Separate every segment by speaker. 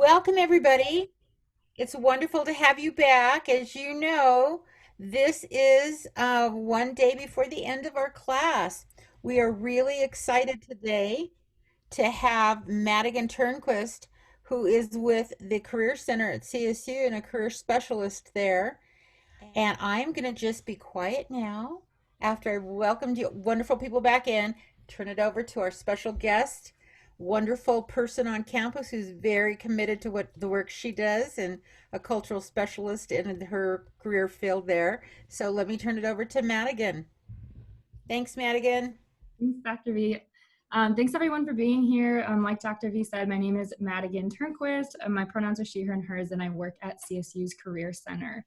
Speaker 1: Welcome, everybody. It's wonderful to have you back. As you know, this is one day before the end of our class. We are really excited today to have Madigan Turnquist, who is with the Career Center at CSU and a career specialist there. And I'm going to just be quiet now after I've welcomed you, wonderful people, back in. Turn it over to our special guest, wonderful person on campus who's very committed to what the work she does and a cultural specialist in her career field there. So let me turn it over to Madigan. Thanks, Madigan.
Speaker 2: Thanks, Dr. V. Thanks everyone for being here. Like Dr. V said, my name is Madigan Turnquist. My pronouns are she, her, and hers, and I work at CSU's Career Center.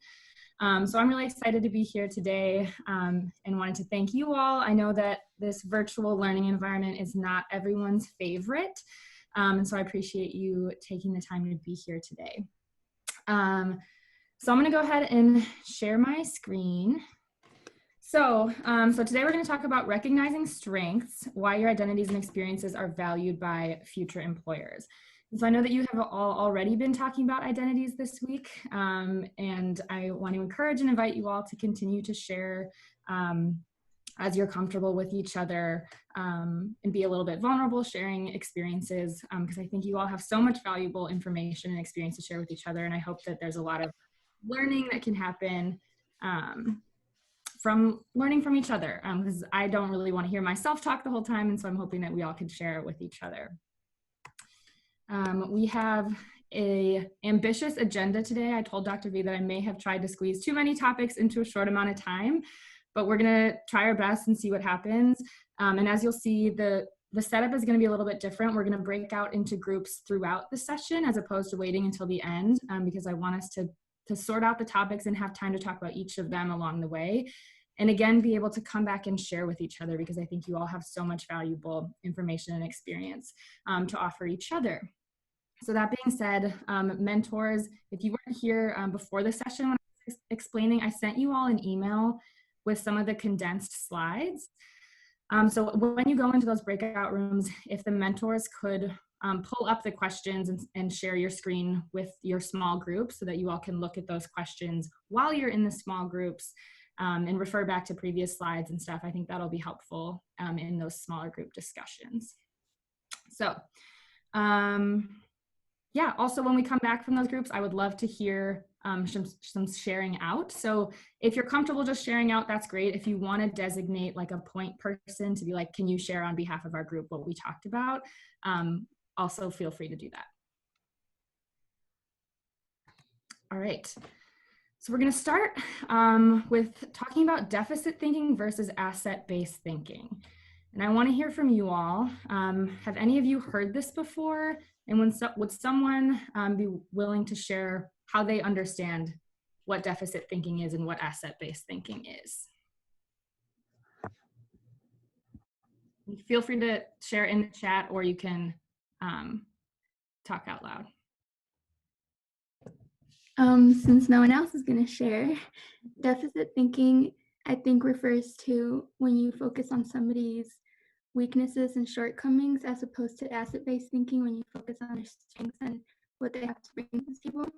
Speaker 2: So I'm really excited to be here today and wanted to thank you all. I know that this virtual learning environment is not everyone's favorite, and so I appreciate you taking the time to be here today. So I'm going to go ahead and share my screen. So today we're going to talk about recognizing strengths, why your identities and experiences are valued by future employers. So I know that you have all already been talking about identities this week, and I want to encourage and invite you all to continue to share as you're comfortable with each other and be a little bit vulnerable sharing experiences, because I think you all have so much valuable information and experience to share with each other, and I hope that there's a lot of learning that can happen from learning from each other, because I don't really want to hear myself talk the whole time, and so I'm hoping that we all can share it with each other. We have an ambitious agenda today. I told Dr. V that I may have tried to squeeze too many topics into a short amount of time, but we're going to try our best and see what happens. And as you'll see, the setup is going to be a little bit different. We're going to break out into groups throughout the session as opposed to waiting until the end, because I want us to sort out the topics and have time to talk about each of them along the way. And again, be able to come back and share with each other, because I think you all have so much valuable information and experience to offer each other. So that being said, mentors, if you weren't here before the session when I was explaining, I sent you all an email with some of the condensed slides. So when you go into those breakout rooms, if the mentors could pull up the questions and share your screen with your small group so that you all can look at those questions while you're in the small groups, and refer back to previous slides and stuff. I think that'll be helpful in those smaller group discussions. So yeah, also when we come back from those groups, I would love to hear some sharing out. So if you're comfortable just sharing out, that's great. If you want to designate like a point person to be like, can you share on behalf of our group what we talked about? Also feel free to do that. All right. So we're going to start with talking about deficit thinking versus asset-based thinking. And I want to hear from you all. Have any of you heard this before? And would someone be willing to share how they understand what deficit thinking is and what asset-based thinking is? Feel free to share in the chat, or you can talk out loud.
Speaker 3: Since no one else is going to share, deficit thinking, I think, refers to when you focus on somebody's weaknesses and shortcomings, as opposed to asset-based thinking when you focus on their strengths and what they have to bring to the table.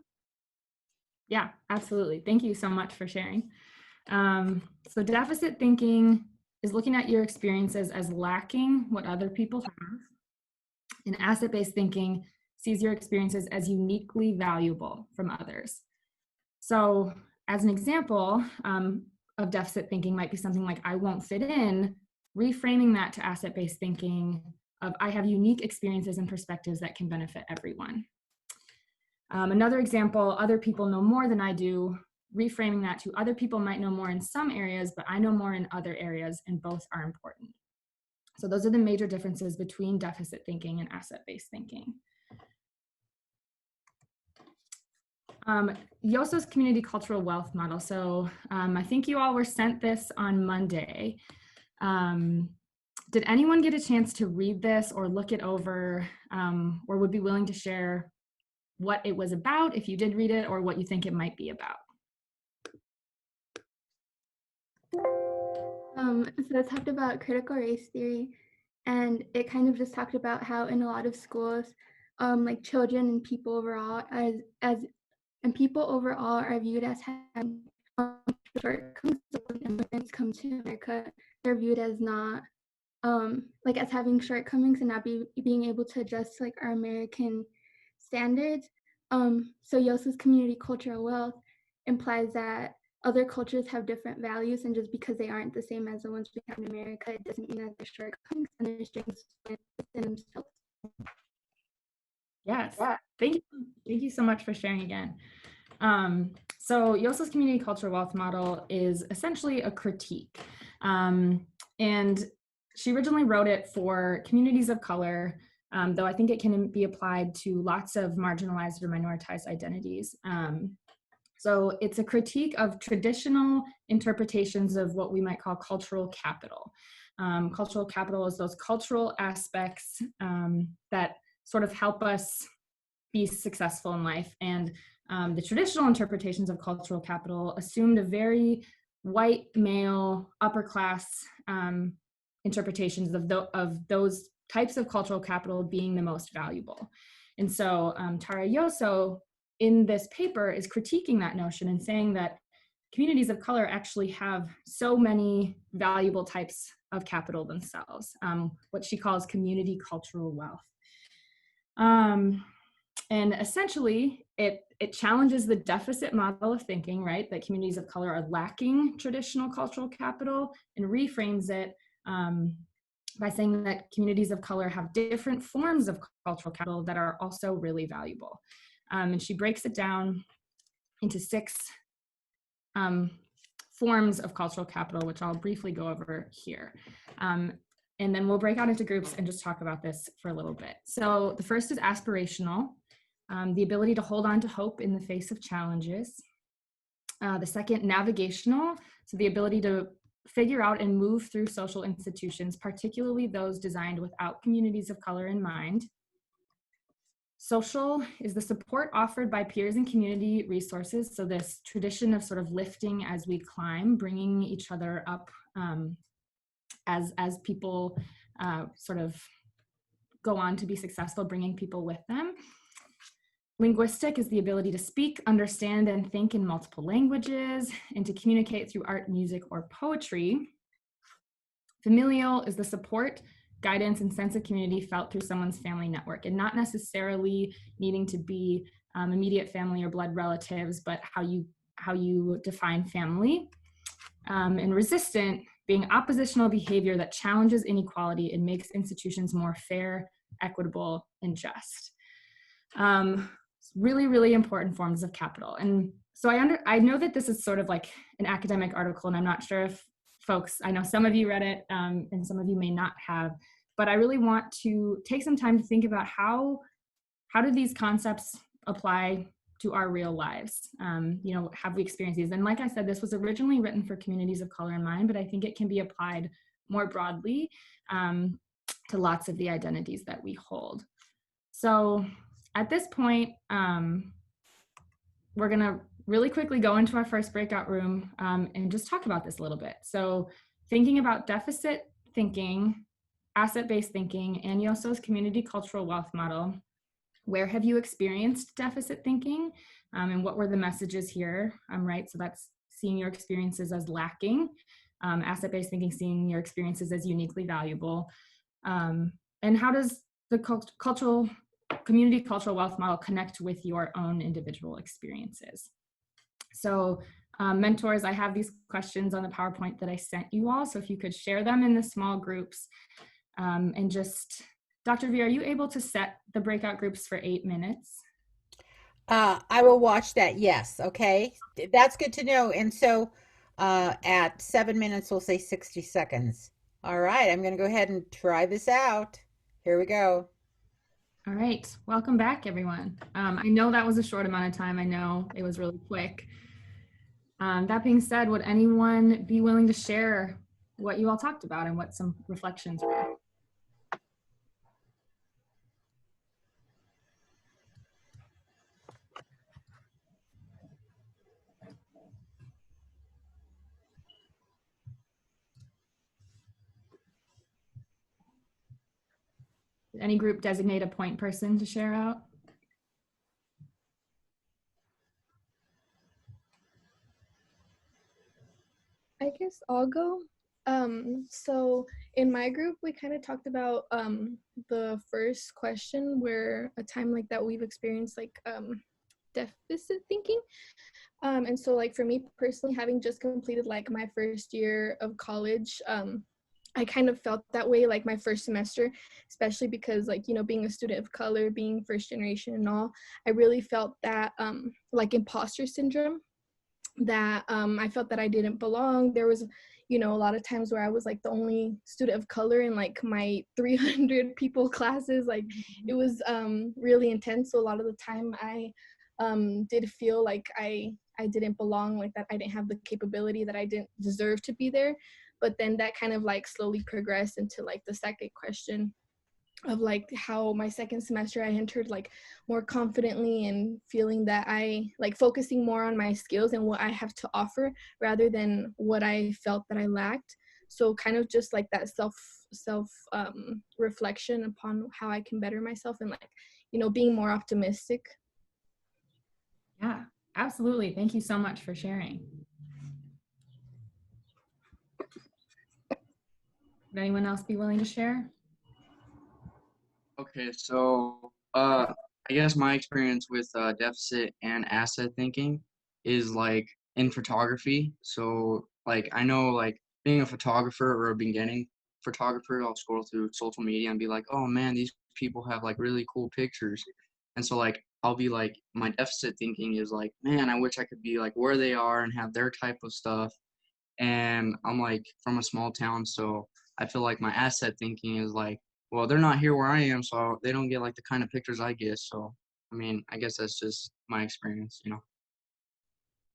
Speaker 2: Yeah, absolutely. Thank you so much for sharing. So deficit thinking is looking at your experiences as lacking what other people have. And asset-based thinking sees your experiences as uniquely valuable from others. So as an example of deficit thinking might be something like, I won't fit in, reframing that to asset-based thinking of, I have unique experiences and perspectives that can benefit everyone. Another example, other people know more than I do, reframing that to, other people might know more in some areas, but I know more in other areas, and both are important. So those are the major differences between deficit thinking and asset-based thinking. Yoso's community cultural wealth model. So I think you all were sent this on Monday. Did anyone get a chance to read this or look it over, or would be willing to share what it was about if you did read it, or what you think it might be about?
Speaker 3: So it talked about critical race theory, and it kind of just talked about how in a lot of schools like children and people overall as and people overall are viewed as having shortcomings. So when immigrants come to America, they're viewed as not like as having shortcomings and not being able to adjust to like our American standards. So Yosa's community cultural wealth implies that other cultures have different values, and just because they aren't the same as the ones we have in America, it doesn't mean that they're shortcomings and their strengths within themselves.
Speaker 2: Yes, thank you. Thank you so much for sharing again. So Yosa's community culture wealth model is essentially a critique. And she originally wrote it for communities of color, though I think it can be applied to lots of marginalized or minoritized identities. So it's a critique of traditional interpretations of what we might call cultural capital. Cultural capital is those cultural aspects that sort of help us be successful in life. And the traditional interpretations of cultural capital assumed a very white, male, upper class interpretations of those types of cultural capital being the most valuable. And so Tara Yoso in this paper is critiquing that notion and saying that communities of color actually have so many valuable types of capital themselves, what she calls community cultural wealth. And essentially, it challenges the deficit model of thinking, right, that communities of color are lacking traditional cultural capital, and reframes it by saying that communities of color have different forms of cultural capital that are also really valuable. And she breaks it down into 6 forms of cultural capital, which I'll briefly go over here. And then we'll break out into groups and just talk about this for a little bit. So the first is aspirational, the ability to hold on to hope in the face of challenges. The second, navigational, so the ability to figure out and move through social institutions, particularly those designed without communities of color in mind. Social is the support offered by peers and community resources. So this tradition of sort of lifting as we climb, bringing each other up as people sort of go on to be successful, bringing people with them. Linguistic is the ability to speak, understand, and think in multiple languages, and to communicate through art, music, or poetry. Familial is the support, guidance, and sense of community felt through someone's family network, and not necessarily needing to be immediate family or blood relatives, but how you define family. And resistant being oppositional behavior that challenges inequality and makes institutions more fair, equitable, and just. Really, really important forms of capital. And so I know that this is sort of like an academic article, and I'm not sure if folks, I know some of you read it and some of you may not have, but I really want to take some time to think about how do these concepts apply to our real lives? You know, have we experienced these? And like I said, this was originally written for communities of color in mind, but I think it can be applied more broadly to lots of the identities that we hold. So at this point, we're gonna really quickly go into our first breakout room and just talk about this a little bit. So thinking about deficit thinking, asset-based thinking, and Yoso's community cultural wealth model. Where have you experienced deficit thinking? And what were the messages here, right? So that's seeing your experiences as lacking, asset-based thinking, seeing your experiences as uniquely valuable. And how does the community cultural wealth model connect with your own individual experiences? So mentors, I have these questions on the PowerPoint that I sent you all. So if you could share them in the small groups and just, Dr. V, are you able to set the breakout groups for 8 minutes?
Speaker 1: I will watch that. Yes. Okay. That's good to know. And so at 7 minutes, we'll say 60 seconds. All right. I'm going to go ahead and try this out. Here we go.
Speaker 2: All right. Welcome back, everyone. I know that was a short amount of time. I know it was really quick. That being said, would anyone be willing to share what you all talked about and what some reflections were? Any group designate a point person to share out?
Speaker 4: I guess I'll go. So in my group, we kind of talked about the first question where a time like that we've experienced like deficit thinking. And so like for me personally, having just completed like my first year of college, I kind of felt that way like my first semester, especially because like, you know, being a student of color, being first generation and all, I really felt that like imposter syndrome, that I felt that I didn't belong. There was, you know, a lot of times where I was like the only student of color in like my 300 people classes. Like it was really intense. So a lot of the time I did feel like I didn't belong, like that I didn't have the capability, that I didn't deserve to be there. But then that kind of like slowly progressed into like the second question of like how my second semester I entered like more confidently and feeling that I like focusing more on my skills and what I have to offer rather than what I felt that I lacked. So kind of just like that self reflection upon how I can better myself and like, you know, being more optimistic.
Speaker 2: Yeah, absolutely. Thank you so much for sharing. Would anyone else be willing to share?
Speaker 5: Okay, so I guess my experience with deficit and asset thinking is like in photography. So like I know like being a photographer or a beginning photographer, I'll scroll through social media and be like, oh man, these people have like really cool pictures. And so like I'll be like, my deficit thinking is like, man, I wish I could be like where they are and have their type of stuff. And I'm like from a small town, so I feel like my asset thinking is like, well, they're not here where I am, so they don't get like the kind of pictures I get. So I mean, I guess that's just my experience, you know.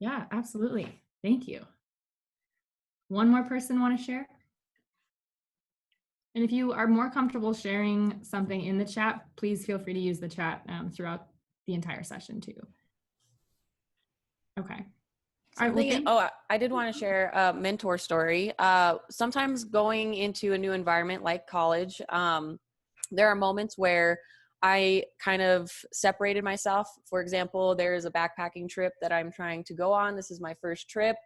Speaker 2: Yeah, absolutely. Thank you. One more person want to share? And if you are more comfortable sharing something in the chat, please feel free to use the chat throughout the entire session too. Okay. All right, well,
Speaker 6: I did want to share a mentor story. Sometimes going into a new environment like college, there are moments where I kind of separated myself. For example, there is a backpacking trip that I'm trying to go on. This is my first trip.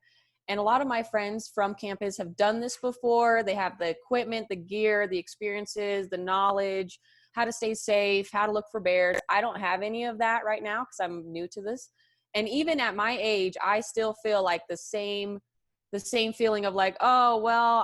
Speaker 6: And a lot of my friends from campus have done this before. They have the equipment, the gear, the experiences, the knowledge, how to stay safe, how to look for bears. I don't have any of that right now because I'm new to this. And even at my age, I still feel like the same feeling of like, oh, well,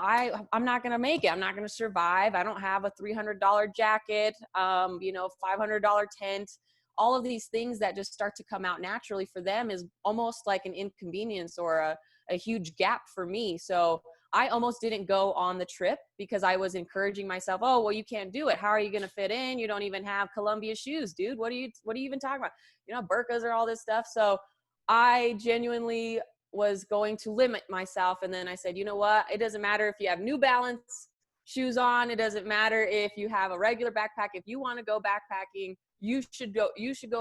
Speaker 6: I'm not going to make it. I'm not going to survive. I don't have a $300 jacket, $500 tent. All of these things that just start to come out naturally for them is almost like an inconvenience or a huge gap for me. So I almost didn't go on the trip because I was encouraging myself, oh, well, you can't do it. How are you going to fit in? You don't even have Columbia shoes, dude. What are you even talking about? You know, burkas or all this stuff. So I genuinely was going to limit myself. And then I said, you know what? It doesn't matter if you have New Balance shoes on. It doesn't matter if you have a regular backpack. If you want to go backpacking, you should go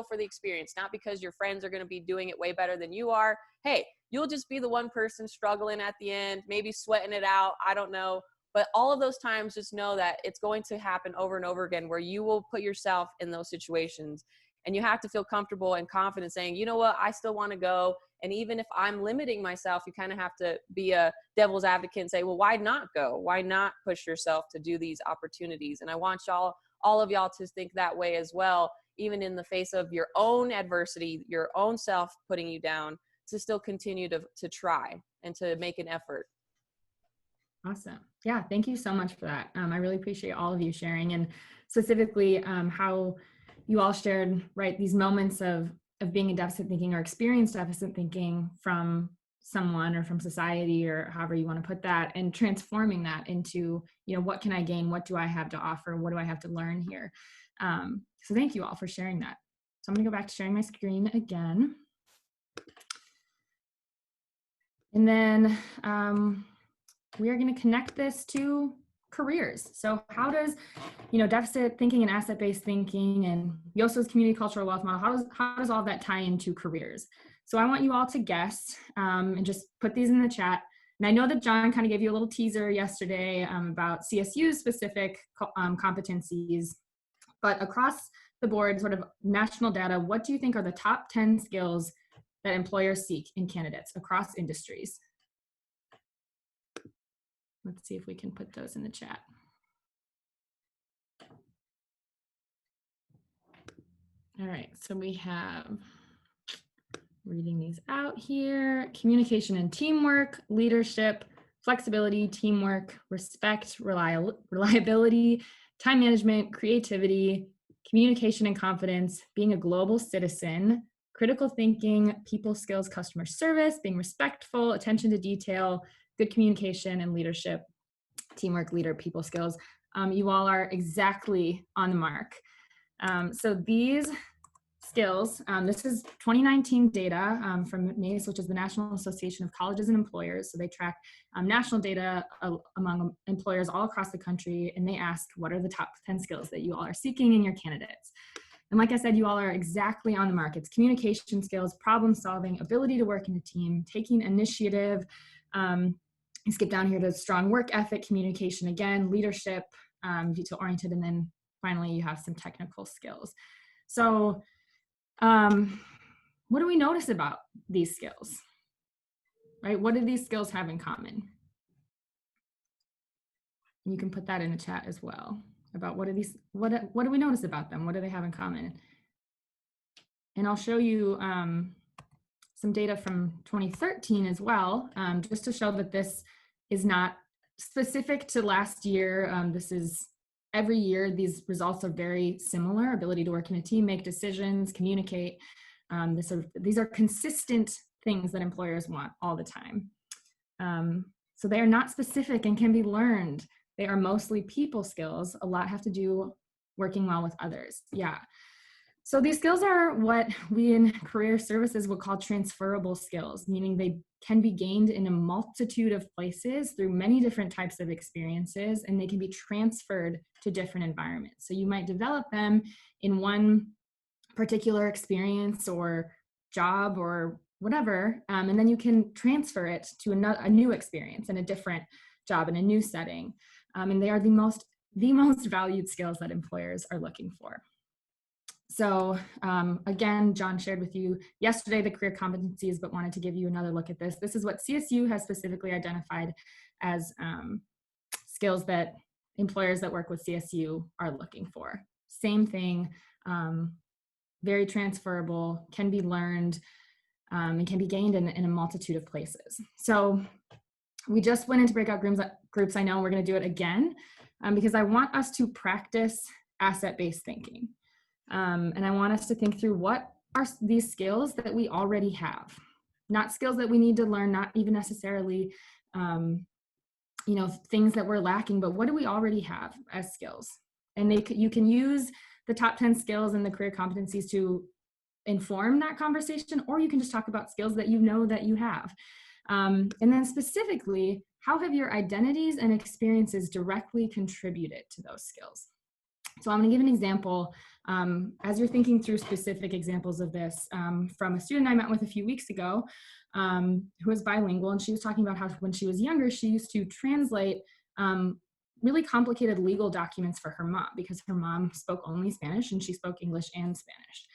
Speaker 6: for the experience, not because your friends are going to be doing it way better than you are. Hey, you'll just be the one person struggling at the end, maybe sweating it out. I don't know. But all of those times, just know that it's going to happen over and over again where you will put yourself in those situations. And you have to feel comfortable and confident saying, you know what, I still want to go. And even if I'm limiting myself, you kind of have to be a devil's advocate and say, well, why not go? Why not push yourself to do these opportunities? And I want all of y'all to think that way as well, even in the face of your own adversity, your own self putting you down, to still continue to try and to make an effort.
Speaker 2: awesome. Yeah, thank you so much for that. I really appreciate all of you sharing, and specifically how you all shared, right, these moments of being in deficit thinking or experienced deficit thinking from someone or from society or however you want to put that, and transforming that into, you know, what can I gain? What do I have to offer? What do I have to learn here? So thank you all for sharing that. So I'm going to go back to sharing my screen again. And then we are going to connect this to careers. So how does, you know, deficit thinking and asset-based thinking and Yoso's community cultural wealth model, how does all of that tie into careers? So I want you all to guess and just put these in the chat. And I know that John kind of gave you a little teaser yesterday about CSU's specific competencies. But across the board, sort of national data, what do you think are the top 10 skills that employers seek in candidates across industries? Let's see if we can put those in the chat. All right, so we have, reading these out here, communication and teamwork, leadership, flexibility, teamwork, respect, reliability, time management, creativity, communication and confidence, being a global citizen, critical thinking, people skills, customer service, being respectful, attention to detail, good communication and leadership, teamwork, leader, people skills. You all are exactly on the mark. So these skills, this is 2019 data from NACE, which is the National Association of Colleges and Employers. So they track national data among employers all across the country, and they asked, what are the top 10 skills that you all are seeking in your candidates? And like I said, you all are exactly on the mark. It's communication skills, problem solving, ability to work in a team, taking initiative. You skip down here to strong work ethic, communication again, leadership, detail oriented, and then finally you have some technical skills. So what do we notice about these skills, right? What do these skills have in common? You can put that in the chat as well about what do we notice about them? What do they have in common? And I'll show you some data from 2013 as well, just to show that this is not specific to last year. This is every year, these results are very similar: ability to work in a team, make decisions, communicate. These are consistent things that employers want all the time. So they are not specific and can be learned. They are mostly people skills. A lot have to do working well with others. Yeah. So these skills are what we in career services would call transferable skills, meaning they can be gained in a multitude of places through many different types of experiences, and they can be transferred to different environments. So you might develop them in one particular experience or job or whatever, and then you can transfer it to a new experience and a different job in a new setting. And they are the most valued skills that employers are looking for. So again, John shared with you yesterday the career competencies, but wanted to give you another look at this. This is what CSU has specifically identified as skills that employers that work with CSU are looking for. Same thing, very transferable, can be learned, and can be gained in a multitude of places. So we just went into breakout groups. I know we're going to do it again because I want us to practice asset-based thinking. And I want us to think through what are these skills that we already have, not skills that we need to learn, not even necessarily, things that we're lacking, but what do we already have as skills? And you can use the top 10 skills and the career competencies to inform that conversation, or you can just talk about skills that you know that you have. And then specifically, how have your identities and experiences directly contributed to those skills? So I'm going to give an example as you're thinking through specific examples of this from a student I met with a few weeks ago who was bilingual, and she was talking about how when she was younger, she used to translate really complicated legal documents for her mom because her mom spoke only Spanish and she spoke English and Spanish.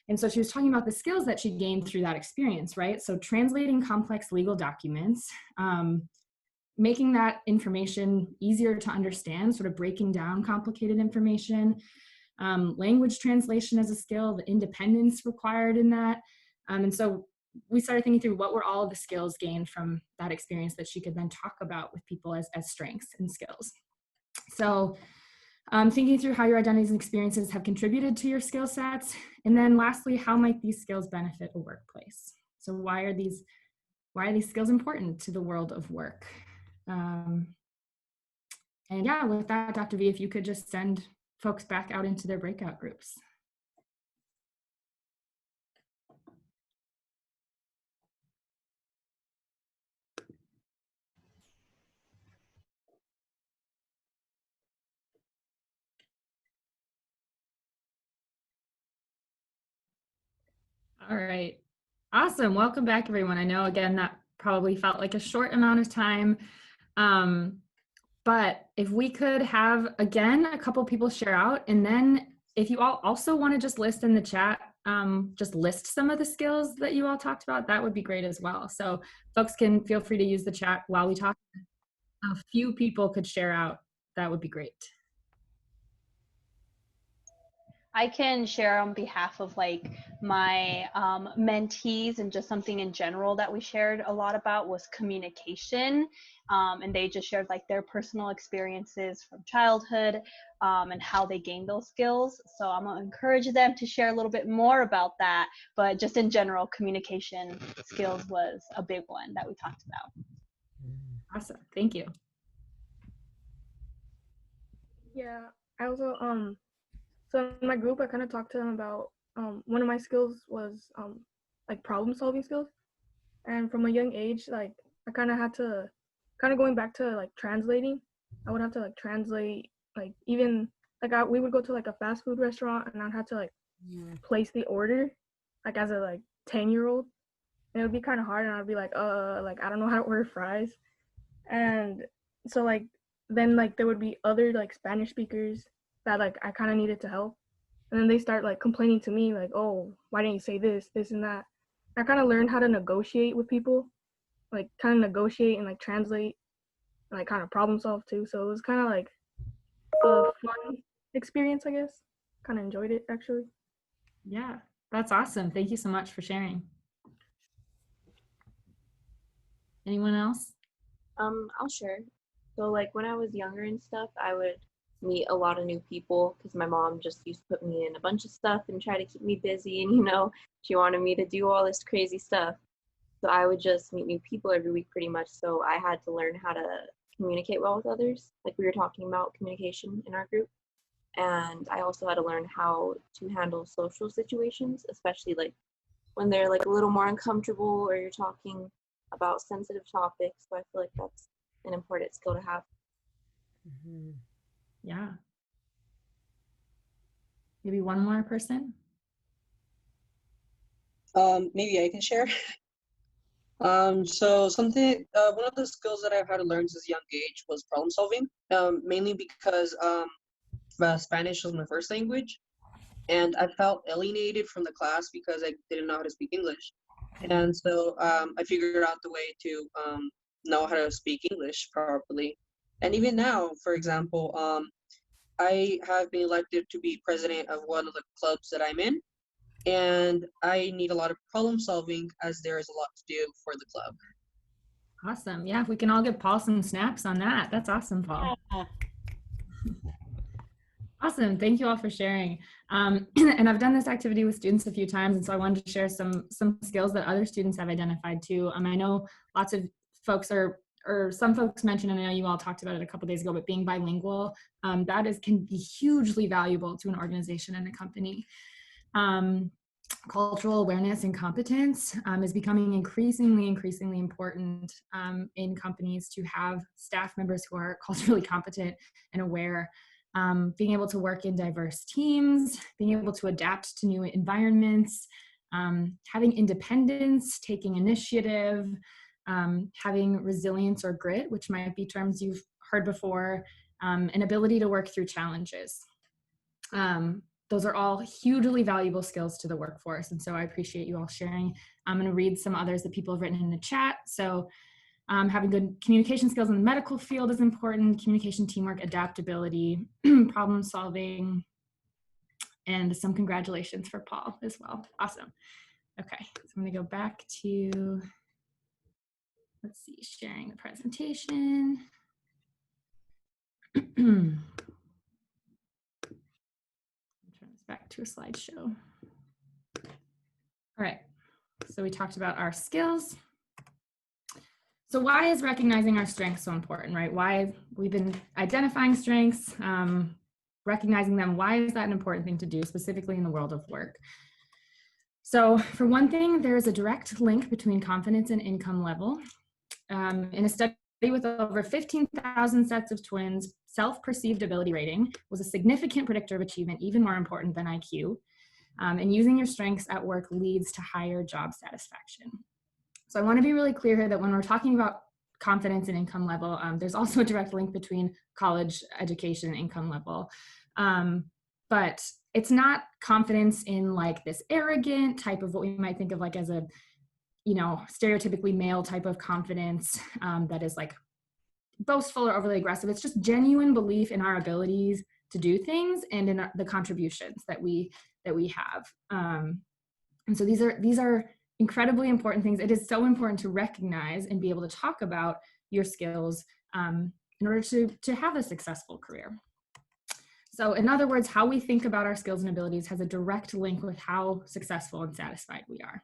Speaker 2: And so she was talking about the skills that she gained through that experience, right? So translating complex legal documents, making that information easier to understand, sort of breaking down complicated information, language translation as a skill, the independence required in that. And so we started thinking through what were all of the skills gained from that experience that she could then talk about with people as strengths and skills. So thinking through how your identities and experiences have contributed to your skill sets. And then lastly, how might these skills benefit a workplace? So why are these skills important to the world of work? And yeah, with that, Dr. V, if you could just send folks back out into their breakout groups. All right, awesome. Welcome back, everyone. I know, again, that probably felt like a short amount of time. But if we could have, again, a couple people share out, and then if you all also want to just list in the chat, just list some of the skills that you all talked about, that would be great as well. So folks can feel free to use the chat while we talk. A few people could share out, that would be great.
Speaker 7: I can share on behalf of like my mentees, and just something in general that we shared a lot about was communication. And they just shared like their personal experiences from childhood and how they gained those skills. So I'm gonna encourage them to share a little bit more about that. But just in general, communication skills was a big one that we talked about.
Speaker 2: Awesome, thank you.
Speaker 4: Yeah, I also so in my group I kind of talked to them about one of my skills was like problem solving skills, and from a young age, like I kind of had to going back to like translating. I would have to like translate, like even like we would go to like a fast food restaurant and I'd have to like place the order like as a like 10-year-old, and it would be kind of hard, and I'd be like I don't know how to order fries. And so like then like there would be other like Spanish speakers that like I kind of needed to help, and then they start like complaining to me like, oh, why didn't you say this and that. I kind of learned how to negotiate with people, like kind of negotiate and like translate and like kind of problem solve too. So it was kind of like a fun experience, I guess. Kind of enjoyed it actually.
Speaker 2: Yeah, that's awesome. Thank you so much for sharing. Anyone else?
Speaker 8: I'll share. So like when I was younger and stuff, I would meet a lot of new people because my mom just used to put me in a bunch of stuff and try to keep me busy, and she wanted me to do all this crazy stuff. So I would just meet new people every week pretty much. So I had to learn how to communicate well with others. Like we were talking about communication in our group. And I also had to learn how to handle social situations, especially like when they're like a little more uncomfortable or you're talking about sensitive topics. So I feel like that's an important skill to have.
Speaker 2: Mm-hmm. Yeah. Maybe one more person?
Speaker 9: Maybe I can share. So something, one of the skills that I've had to learn since a young age was problem solving, mainly because Spanish was my first language, and I felt alienated from the class because I didn't know how to speak English. And so I figured out the way to know how to speak English properly. And even now, for example, I have been elected to be president of one of the clubs that I'm in, and I need a lot of problem solving as there is a lot to do for the club.
Speaker 2: Awesome. Yeah, if we can all give Paul some snaps on that. That's awesome, Paul.
Speaker 1: Yeah.
Speaker 2: Awesome. Thank you all for sharing. And I've done this activity with students a few times, and so I wanted to share some skills that other students have identified too. I know lots of folks or some folks mentioned, and I know you all talked about it a couple days ago, but being bilingual, can be hugely valuable to an organization and a company. Cultural awareness and competence is becoming increasingly important in companies to have staff members who are culturally competent and aware. Being able to work in diverse teams, being able to adapt to new environments, having independence, taking initiative, having resilience or grit, which might be terms you've heard before, an ability to work through challenges. Those are all hugely valuable skills to the workforce, and so I appreciate you all sharing. I'm going to read some others that people have written in the chat. So having good communication skills in the medical field is important, communication, teamwork, adaptability, problem solving, and some congratulations for Paul as well. Awesome. Okay, so I'm going to go back to, let's see, sharing the presentation. Turn this back to a slideshow. All right, so we talked about our skills. So why is recognizing our strengths so important, right? Why we've been identifying strengths, recognizing them. Why is that an important thing to do, specifically in the world of work? So for one thing, there is a direct link between confidence and income level. In a study with over 15,000 sets of twins, self-perceived ability rating was a significant predictor of achievement, even more important than IQ. And using your strengths at work leads to higher job satisfaction. So I want to be really clear here that when we're talking about confidence and income level, there's also a direct link between college education and income level. but it's not confidence in like this arrogant type of what we might think of like as a, you know, stereotypically male type of confidence that is like boastful or overly aggressive. It's just genuine belief in our abilities to do things and in the contributions that we have. And so these are incredibly important things. It is so important to recognize and be able to talk about your skills in order to have a successful career. So in other words, how we think about our skills and abilities has a direct link with how successful and satisfied we are.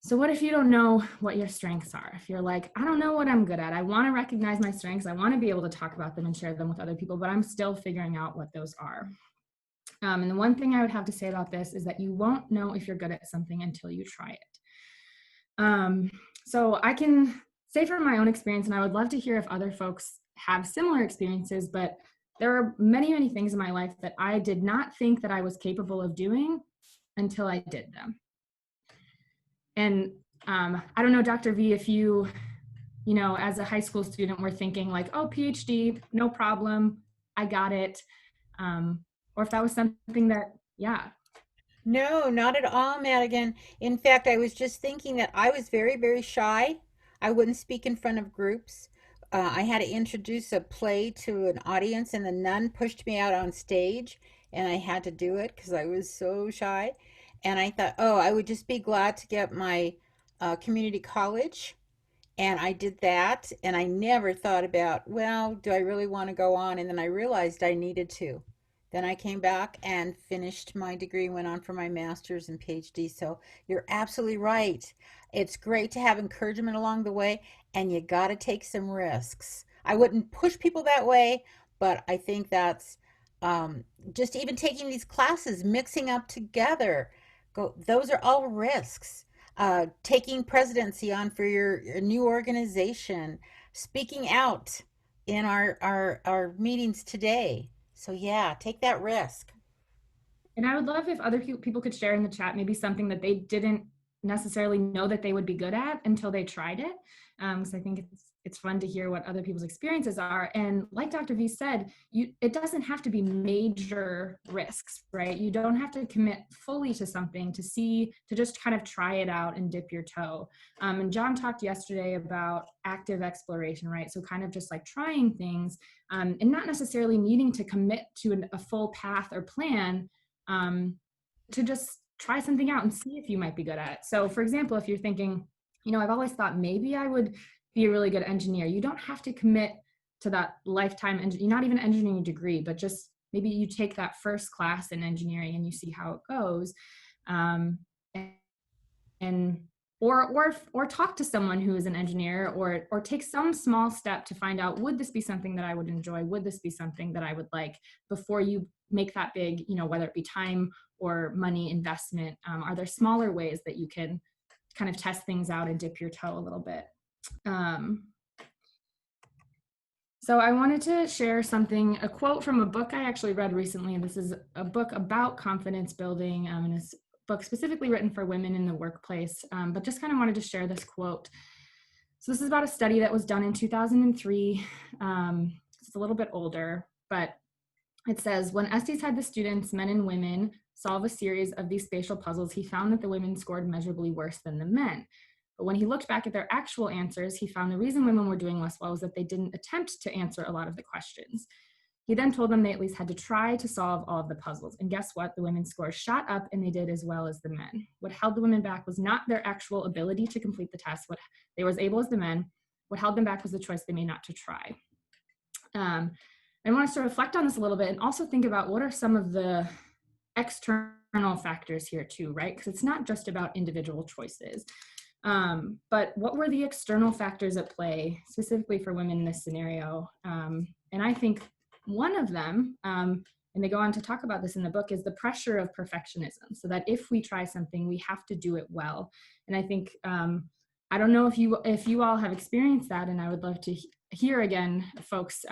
Speaker 2: So what if you don't know what your strengths are? If you're like, I don't know what I'm good at. I want to recognize my strengths. I want to be able to talk about them and share them with other people, but I'm still figuring out what those are. And the one thing I would have to say about this is that you won't know if you're good at something until you try it. So I can say from my own experience, and I would love to hear if other folks have similar experiences, but there are many, many things in my life that I did not think that I was capable of doing until I did them. And I don't know, Dr. V, if you know, as a high school student, were thinking like, oh, PhD, no problem, I got it. Or if that was something that, yeah.
Speaker 1: No, not at all, Madigan. In fact, I was just thinking that I was very, very shy. I wouldn't speak in front of groups. I had to introduce a play to an audience, and the nun pushed me out on stage, and I had to do it because I was so shy. And I thought, oh, I would just be glad to get my community college. And I did that, and I never thought about, well, do I really want to go on? And then I realized I needed to. Then I came back and finished my degree, went on for my master's and PhD. So you're absolutely right. It's great to have encouragement along the way, and you got to take some risks. I wouldn't push people that way, but I think that's just even taking these classes, mixing up together. Those are all risks. Taking presidency on for your new organization, speaking out in our meetings today. So yeah, take that risk.
Speaker 2: And I would love if other people could share in the chat maybe something that they didn't necessarily know that they would be good at until they tried it. So I think it's fun to hear what other people's experiences are. And like Dr. V said, it doesn't have to be major risks, right? You don't have to commit fully to something to just kind of try it out and dip your toe. And John talked yesterday about active exploration, right? So kind of just like trying things and not necessarily needing to commit to a full path or plan, to just try something out and see if you might be good at it. So for example, if you're thinking, you know, I've always thought maybe I would be a really good engineer. You don't have to commit to that lifetime, not even an engineering degree, but just maybe you take that first class in engineering and you see how it goes. Or talk to someone who is an engineer, or take some small step to find out, would this be something that I would enjoy? Would this be something that I would like, before you make that big, you know, whether it be time or money investment? Are there smaller ways that you can kind of test things out and dip your toe a little bit? So I wanted to share a quote from a book I actually read recently. This is a book about confidence building, and it's a book specifically written for women in the workplace, but just kind of wanted to share this quote. So this is about a study that was done in 2003. It's a little bit older, but it says, when Estes had the students, men and women, solve a series of these spatial puzzles, he found that the women scored measurably worse than the men. But when he looked back at their actual answers, he found the reason women were doing less well was that they didn't attempt to answer a lot of the questions. He then told them they at least had to try to solve all of the puzzles. And guess what? The women's scores shot up and they did as well as the men. What held the women back was not their actual ability to complete the test. They were as able as the men. What held them back was the choice they made not to try. I want us to reflect on this a little bit and also think about what are some of the external factors here too, right? Because it's not just about individual choices. But what were the external factors at play, specifically for women in this scenario? And I think one of them, and they go on to talk about this in the book, is the pressure of perfectionism. So that if we try something, we have to do it well. And I think, I don't know if you all have experienced that, and I would love to hear again, folks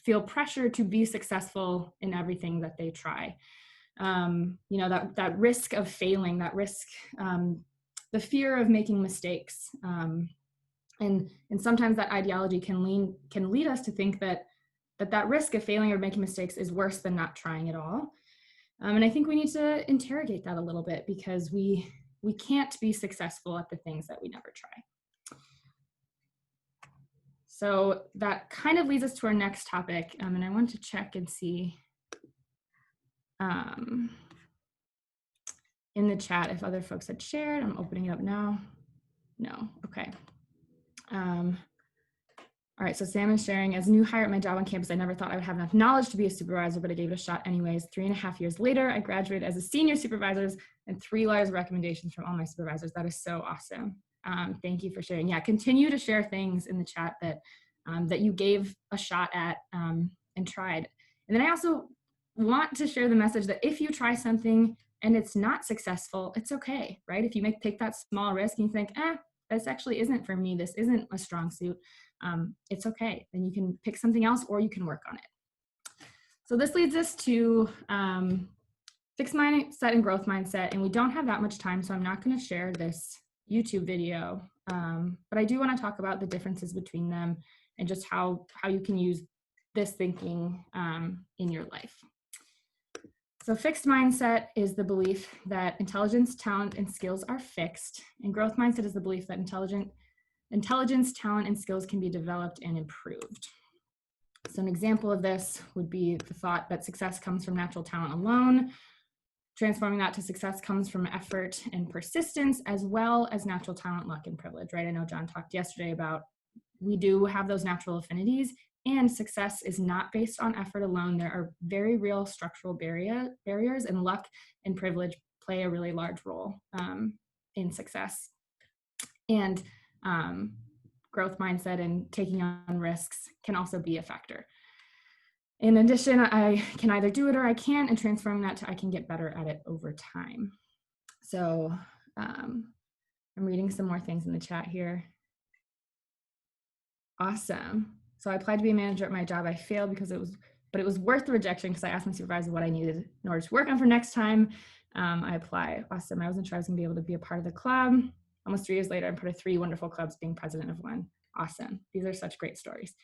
Speaker 2: feel pressure to be successful in everything that they try. You know, that risk of failing, that risk, the fear of making mistakes. And sometimes that ideology can lead us to think that that risk of failing or making mistakes is worse than not trying at all. And I think we need to interrogate that a little bit, because we can't be successful at the things that we never try. So that kind of leads us to our next topic. And I want to check and see in the chat if other folks had shared. I'm opening it up now. No, okay. All right, so Sam is sharing, as a new hire at my job on campus, I never thought I would have enough knowledge to be a supervisor, but I gave it a shot anyways. 3.5 years later, I graduated as a senior supervisor and 3 letters of recommendations from all my supervisors. That is so awesome. Thank you for sharing. Yeah, continue to share things in the chat that, that you gave a shot at and tried. And then I also want to share the message that if you try something and it's not successful, it's okay, right? If you take that small risk and you think, this actually isn't for me, this isn't a strong suit, it's okay. Then you can pick something else or you can work on it. So this leads us to fixed mindset and growth mindset. And we don't have that much time, so I'm not going to share this YouTube video. But I do want to talk about the differences between them and just how you can use this thinking in your life. So fixed mindset is the belief that intelligence, talent, and skills are fixed. And growth mindset is the belief that intelligence, talent, and skills can be developed and improved. So an example of this would be the thought that success comes from natural talent alone. Transforming that to success comes from effort and persistence, as well as natural talent, luck, and privilege, right? I know John talked yesterday about we do have those natural affinities, and success is not based on effort alone. There are very real structural barriers, and luck and privilege play a really large role in success. And growth mindset and taking on risks can also be a factor. In addition, I can either do it or I can't, and transforming that to I can get better at it over time. So I'm reading some more things in the chat here. Awesome. So I applied to be a manager at my job. I failed but it was worth the rejection because I asked my supervisor what I needed in order to work on for next time. I apply. Awesome. I wasn't sure I was gonna be able to be a part of the club. Almost 3 years later, I'm part of 3 wonderful clubs, being president of one. Awesome. These are such great stories.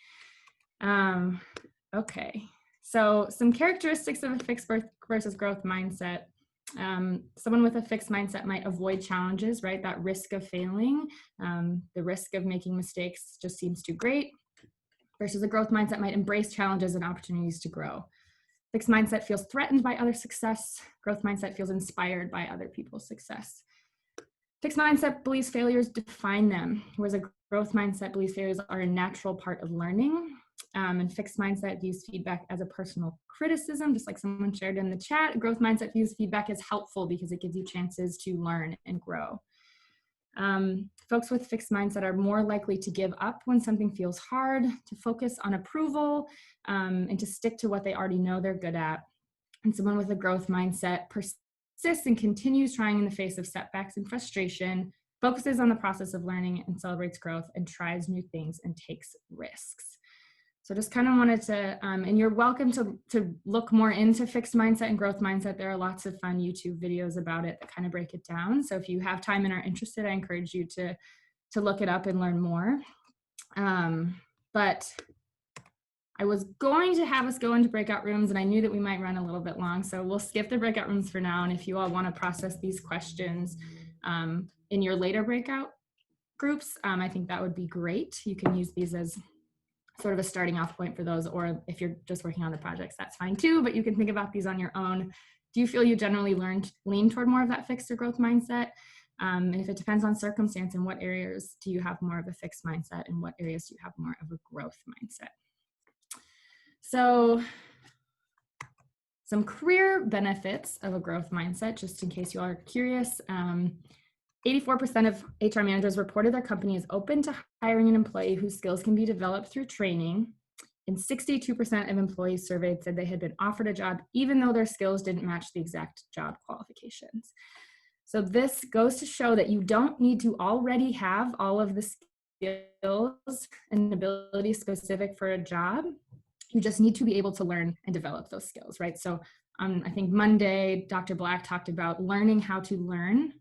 Speaker 2: Okay. So some characteristics of a fixed versus growth mindset. Someone with a fixed mindset might avoid challenges, right? That risk of failing, the risk of making mistakes just seems too great, versus a growth mindset might embrace challenges and opportunities to grow. Fixed mindset feels threatened by other success. Growth mindset feels inspired by other people's success. Fixed mindset believes failures define them, whereas a growth mindset believes failures are a natural part of learning. And fixed mindset views feedback as a personal criticism, just like someone shared in the chat. Growth mindset views feedback as helpful because it gives you chances to learn and grow. Folks with fixed mindset are more likely to give up when something feels hard, to focus on approval, and to stick to what they already know they're good at. And someone with a growth mindset persists and continues trying in the face of setbacks and frustration, focuses on the process of learning and celebrates growth, and tries new things and takes risks. So just kind of wanted to, and you're welcome to look more into fixed mindset and growth mindset. There are lots of fun YouTube videos about it that kind of break it down. So if you have time and are interested, I encourage you to look it up and learn more. But I was going to have us go into breakout rooms, and I knew that we might run a little bit long. So we'll skip the breakout rooms for now. And if you all want to process these questions in your later breakout groups, I think that would be great. You can use these as sort of a starting off point for those, or if you're just working on the projects, that's fine too, but you can think about these on your own. Do you feel you generally lean toward more of that fixed or growth mindset? And if it depends on circumstance, in what areas do you have more of a fixed mindset and what areas do you have more of a growth mindset? So some career benefits of a growth mindset, just in case you are curious. 84% of HR managers reported their company is open to hiring an employee whose skills can be developed through training. And 62% of employees surveyed said they had been offered a job even though their skills didn't match the exact job qualifications. So this goes to show that you don't need to already have all of the skills and abilities specific for a job. You just need to be able to learn and develop those skills, right? So I think Monday, Dr. Black talked about learning how to learn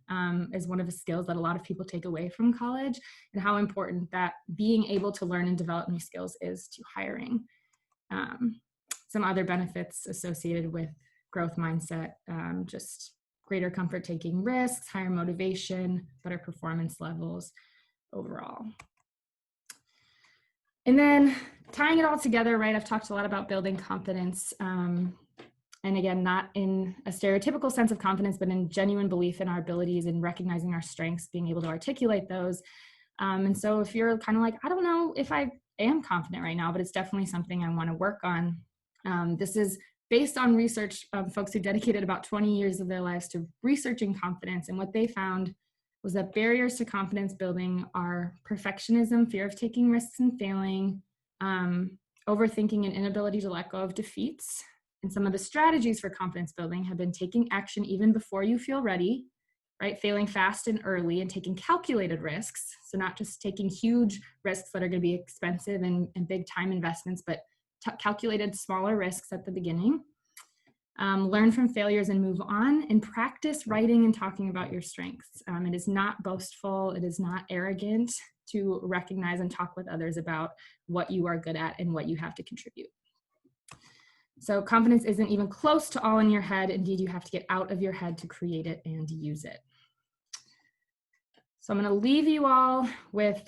Speaker 2: as one of the skills that a lot of people take away from college, and how important that being able to learn and develop new skills is to hiring. Some other benefits associated with growth mindset, just greater comfort taking risks, higher motivation, better performance levels overall. And then tying it all together, right, I've talked a lot about building confidence. And again, not in a stereotypical sense of confidence, but in genuine belief in our abilities and recognizing our strengths, being able to articulate those. And so if you're kind of like, I don't know if I am confident right now, but it's definitely something I want to work on. This is based on research of folks who dedicated about 20 years of their lives to researching confidence. And what they found was that barriers to confidence building are perfectionism, fear of taking risks and failing, overthinking, and inability to let go of defeats. And some of the strategies for confidence building have been taking action even before you feel ready, right? Failing fast and early, and taking calculated risks. So not just taking huge risks that are going to be expensive and big time investments, but calculated smaller risks at the beginning. Learn from failures and move on, and practice writing and talking about your strengths. It is not boastful. It is not arrogant to recognize and talk with others about what you are good at and what you have to contribute. So confidence isn't even close to all in your head. Indeed, you have to get out of your head to create it and use it. So I'm going to leave you all with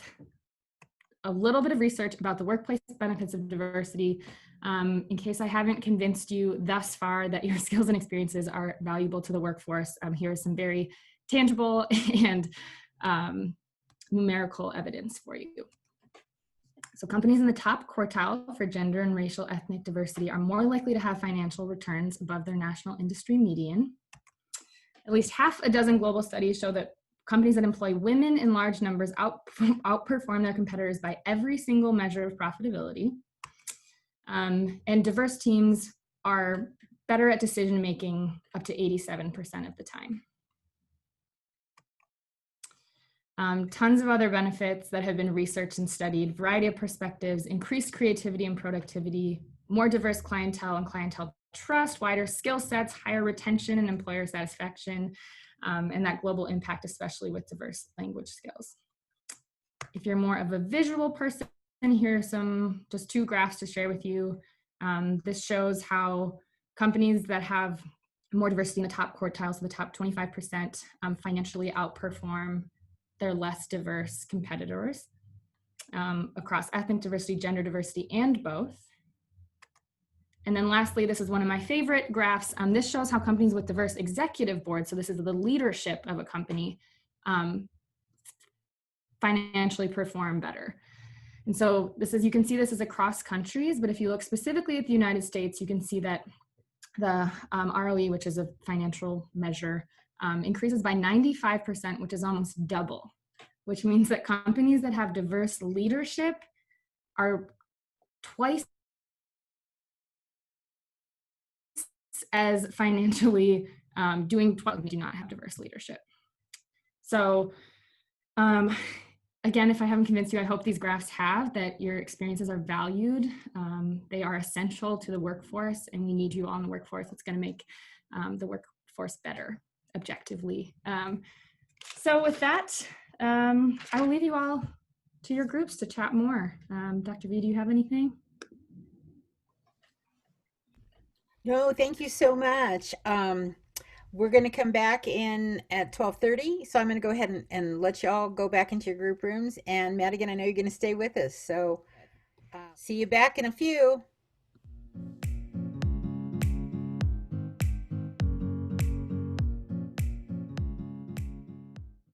Speaker 2: a little bit of research about the workplace benefits of diversity, in case I haven't convinced you thus far that your skills and experiences are valuable to the workforce. Here is some very tangible and numerical evidence for you. So companies in the top quartile for gender and racial ethnic diversity are more likely to have financial returns above their national industry median. At least half a dozen global studies show that companies that employ women in large numbers outperform their competitors by every single measure of profitability. And diverse teams are better at decision making up to 87% of the time. Tons of other benefits that have been researched and studied, variety of perspectives, increased creativity and productivity, more diverse clientele and clientele trust, wider skill sets, higher retention and employer satisfaction, and that global impact, especially with diverse language skills. If you're more of a visual person, here are some, just two graphs to share with you. This shows how companies that have more diversity in the top quartile, so the top 25%, financially outperform their less diverse competitors across ethnic diversity, gender diversity, and both. And then lastly, this is one of my favorite graphs. This shows how companies with diverse executive boards, so this is the leadership of a company, financially perform better. And so this is, you can see this is across countries, but if you look specifically at the United States, you can see that the ROE, which is a financial measure, increases by 95%, which is almost double, which means that companies that have diverse leadership are twice as financially doing what we do not have diverse leadership. So again, if I haven't convinced you, I hope these graphs have that your experiences are valued. They are essential to the workforce, and we need you all in the workforce. It's going to make the workforce better objectively. So with that, I will leave you all to your groups to chat more. Dr. V, do you have anything?
Speaker 1: No, thank you so much. We're going to come back in at 12:30, so I'm going to go ahead and let y'all go back into your group rooms. And Madigan, I know you're going to stay with us, so see you back in a few.